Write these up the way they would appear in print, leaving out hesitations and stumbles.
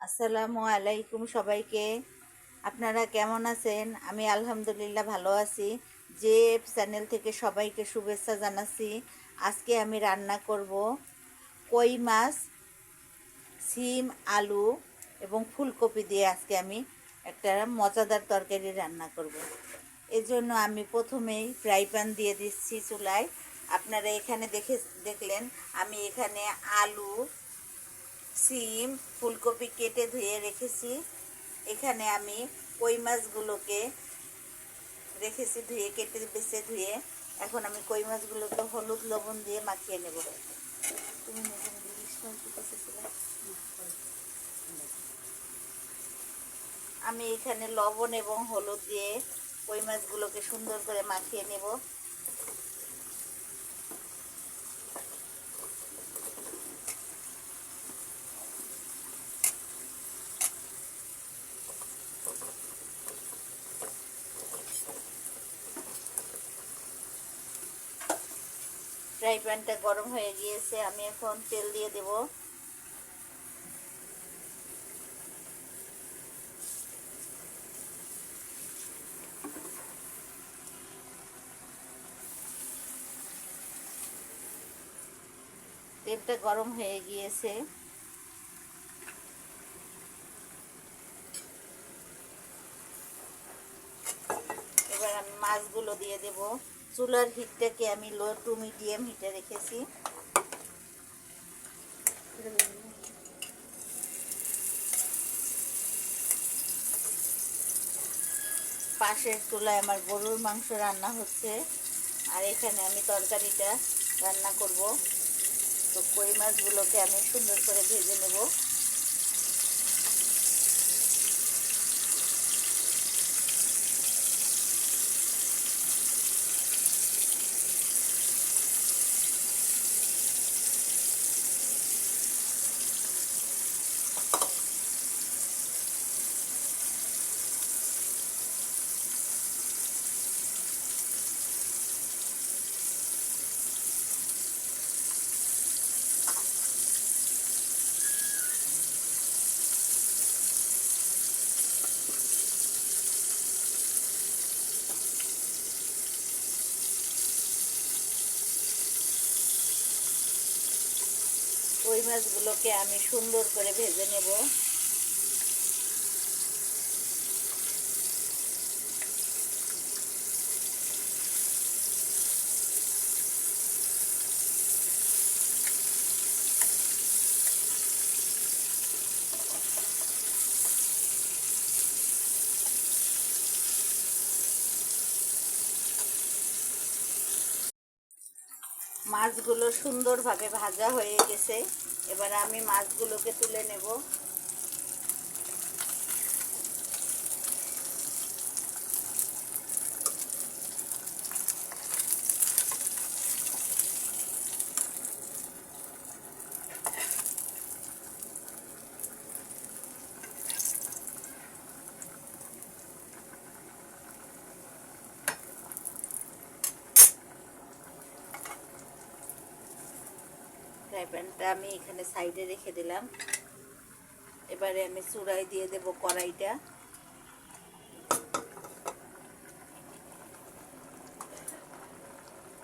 আসসালামু আলাইকুম সবাইকে। আপনারা কেমন আছেন? আমি আলহামদুলিল্লাহ ভালো আছি। যে চ্যানেল থেকে সবাইকে শুভেচ্ছা জানাচ্ছি। আজকে আমি রান্না করব কই মাছ, সিম, আলু এবং ফুলকপি দিয়ে আজকে আমি একটা মজাদার তরকারি রান্না করব। এজন্য আমি প্রথমেই ফ্রাই প্যান দিয়ে দিচ্ছি চুলায়। আপনারা এখানে দেখলেন আমি এখানে আলু, সিম, ফুলকপি কেটে ধুয়ে রেখেছি। এখানে আমি কই মাছগুলোকে রেখেছি ধুয়ে, কেটে বেছে ধুয়ে। এখন আমি কই মাছগুলোকে হলুদ লবণ দিয়ে মাখিয়ে নেব। তুমি আমি এখানে লবণ এবং হলুদ দিয়ে কই মাছগুলোকে সুন্দর করে মাখিয়ে নেব। ফ্রাই প্যানটা গরম হয়ে গিয়েছে, আমি এখন তেল দিয়ে দেব। তেলটা গরম হয়ে গিয়েছে, এবার আমি মাছগুলো দিয়ে দেব। চুলার হিটটাকে আমি লো টু মিডিয়াম হিটে রেখেছি। পাশের চুলায় আমার গরুর মাংস রান্না হচ্ছে, আর এখানে আমি তরকারিটা রান্না করব। তো কই মাছগুলোকে আমি সুন্দর করে ভেজে নেব। কই মাছগুলোকে আমি সুন্দর করে ভেজে নেব। মাছগুলো সুন্দরভাবে ভাজা হয়ে গেছে, এবার আমি মাছগুলোকে তুলে নেব। ফ্রাই প্যানটা আমি এখানে সাইডে রেখে দিলাম। এবারে আমি চুলায় দিয়ে দেব কড়াইটা।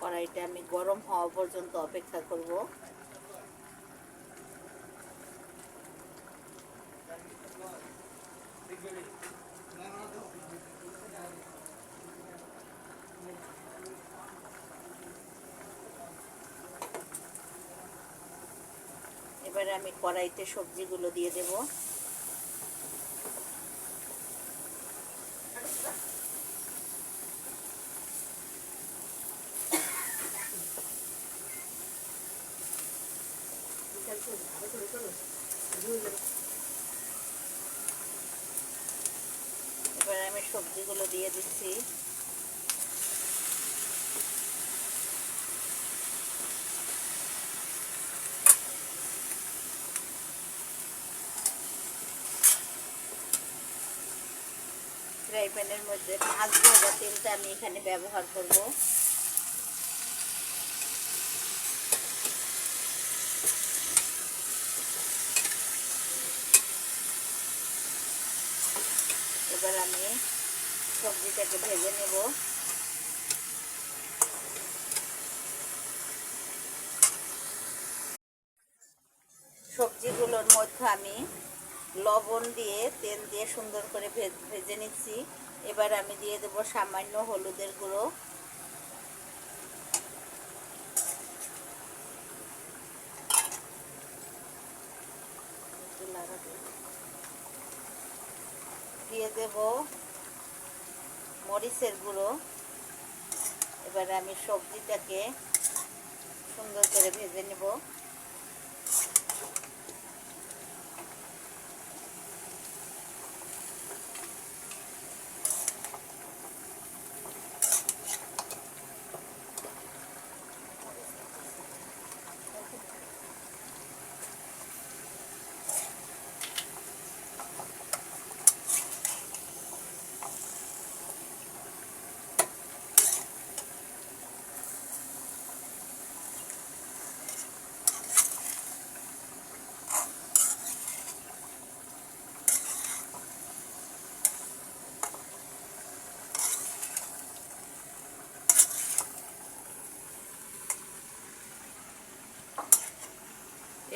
কড়াইটা আমি গরম হওয়া পর্যন্ত অপেক্ষা করব। এবারে আমি কড়াইতে সবজিগুলো দিয়ে দেব। এবারে আমি সবজিগুলো দিয়ে দিচ্ছি। ফ্রাই প্যানের মধ্যে মাছ ভাজা তেলটা আমি এখানে ব্যবহার করব। এবার আমি সবজিটাকে ভেজে নেব। সবজিগুলোর মধ্যে আমি লবণ দিয়ে তেল দিয়ে সুন্দর করে ভেজে নিচ্ছি। এবার আমি দিয়ে দেব সামান্য হলুদের গুঁড়ো, দিয়ে দেব মরিচের গুঁড়ো। এবার আমি সবজিটাকে সুন্দর করে ভেজে নেব।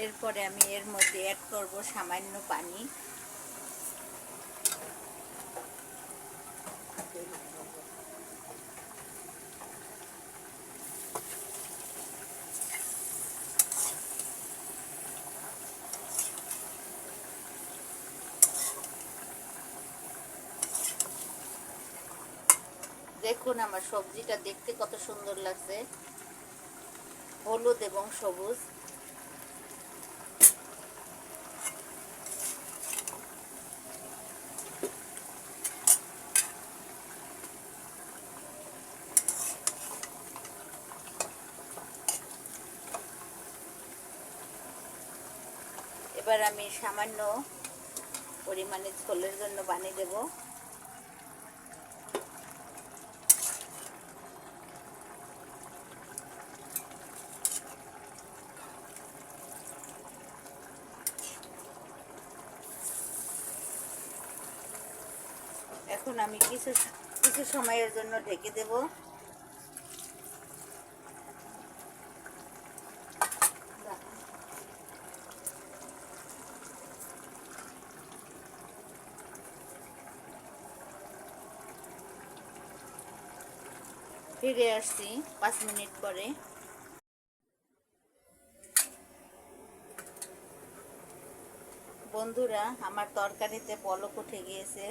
এরপরে আমি এর মধ্যে অ্যাড করব সামান্য পানি। দেখুন আমার সবজিটা দেখতে কত সুন্দর লাগছে, হলুদ এবং সবুজ। এবার আমি সামান্য পরিমাণে ঝোলের জন্য পানি দেব। এখন আমি কিছু সময়ের জন্য ঢেকে দেব। ফিরে আসছি 5 মিনিট পরে। বন্ধুরা, আমার তরকারিতে পলক উঠে গিয়েছে।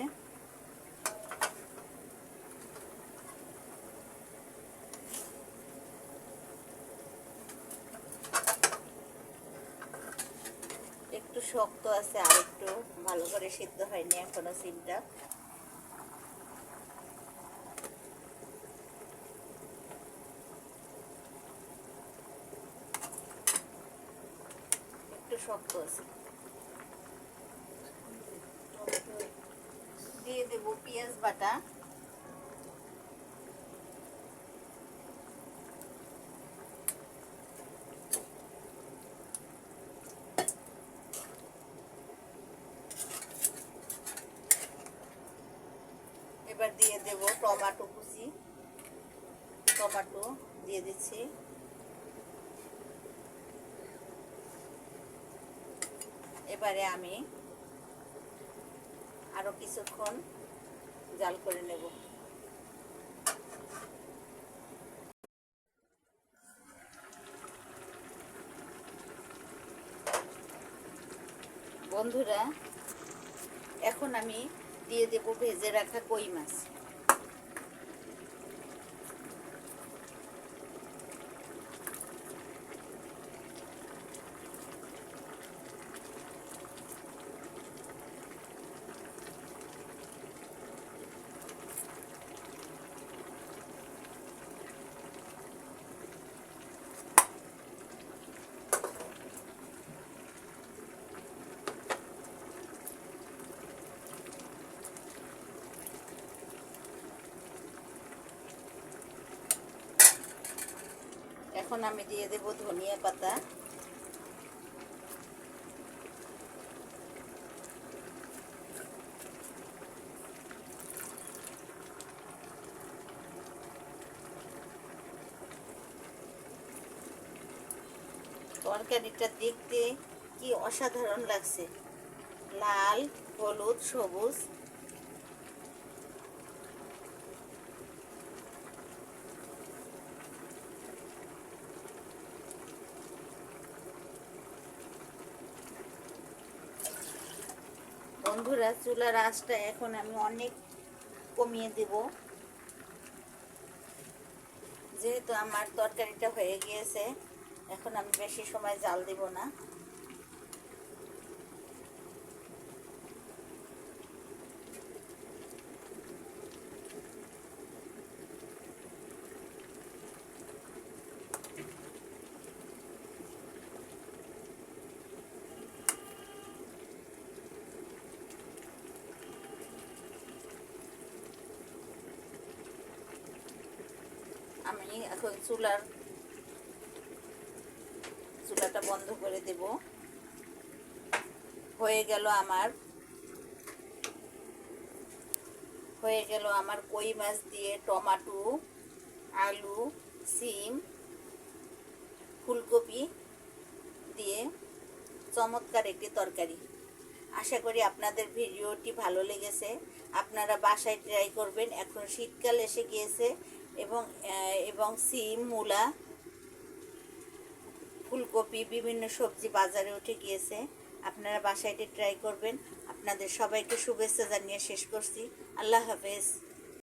একটু শক্ত আছে, আর একটু ভালো করে সিদ্ধ হয়নি এখনো সিমটা। একটু শক্ত আছে। দিয়ে দেব পেঁয়াজ বাটা। এবার দিয়ে দেব টমেটো কুচি। টমেটো দিয়ে দিচ্ছি। এবারে আমি আরো কিছুক্ষণ জাল করে নেব। বন্ধুরা, এখন আমি দিয়ে দেব ভেজে রাখা কই মাছ। এখন আমি দিয়ে দেব ধনিয়া পাতা। তরকারিটা দেখতে কি অসাধারণ লাগছে, লাল, হলুদ, সবুজ। বন্ধুরা, চুলার আঁচটা এখন আমি অনেক কমিয়ে দেব, যেহেতু আমার তরকারিটা হয়ে গিয়েছে। এখন আমি বেশি সময় জাল দেব না। আমি এখন চুলাটা বন্ধ করে দেব। হয়ে গেল আমার কই মাছ দিয়ে টমেটো, আলু, সিম, ফুলকপি দিয়ে চমৎকার একটি তরকারি। আশা করি আপনাদের ভিডিওটি ভালো লেগেছে। আপনারা বাসায় ট্রাই করবেন। এখন শীতকাল এসে গিয়েছে এবং সিম, মূলা, ফুলকপি, বিভিন্ন সবজি বাজারে উঠে গিয়েছে। আপনারা বাসায় ট্রাই করবেন। আপনাদের সবাইকে শুভেচ্ছা জানিয়ে শেষ করছি। আল্লাহ হাফেজ।